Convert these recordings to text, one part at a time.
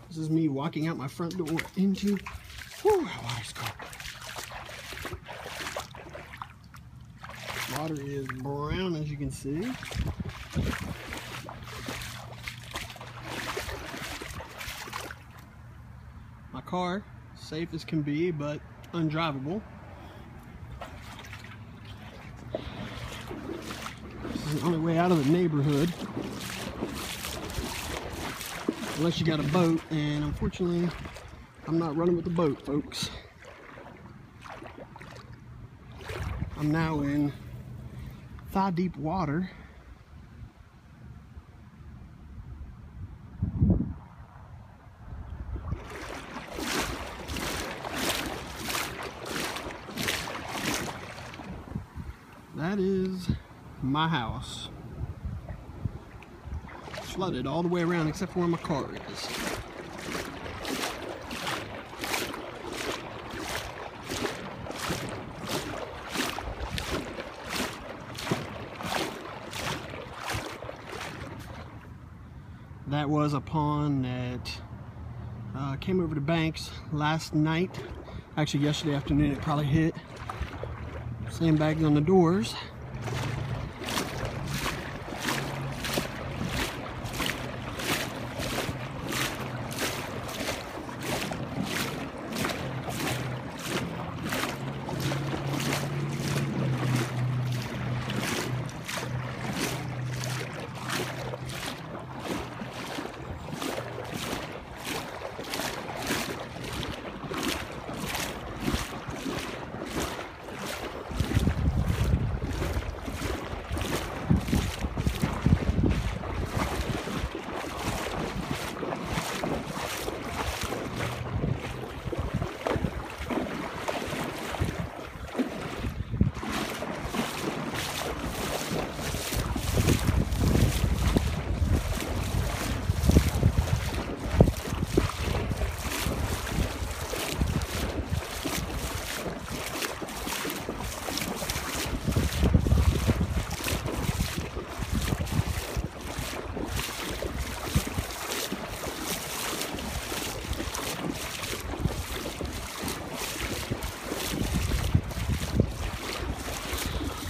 This is me walking out my front door into, whew, that water's cold. Water is brown, as you can see. My car, safe as can be, but undrivable. This is the only way out of the neighborhood. Unless you got a boat, and unfortunately, I'm not running with the boat, folks. I'm now in thigh-deep water. That is my house. Flooded all the way around except for where my car is. That was a pond that came over the banks last night. Actually, yesterday afternoon it probably hit. Sandbags on the doors.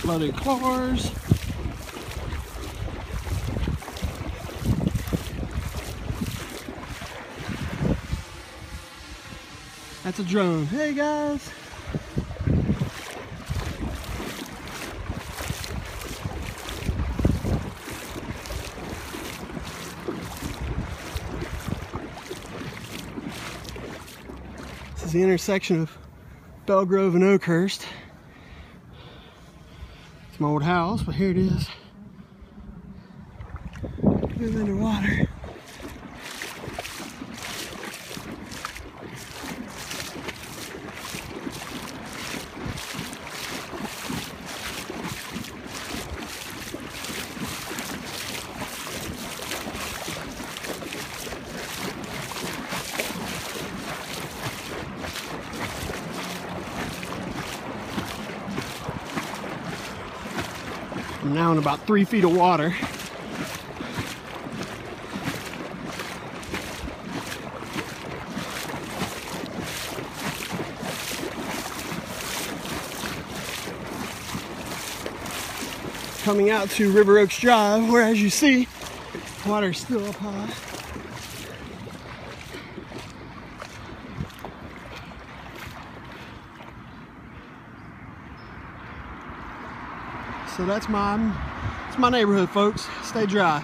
Flooded cars. That's a drone. Hey guys. This is the intersection of Belgrove and Oakhurst. It's my old house, but here it is. It's underwater. I'm now in about 3 feet of water. Coming out to River Oaks Drive, where as you see, water is still up high. So that's my neighborhood, folks. Stay dry.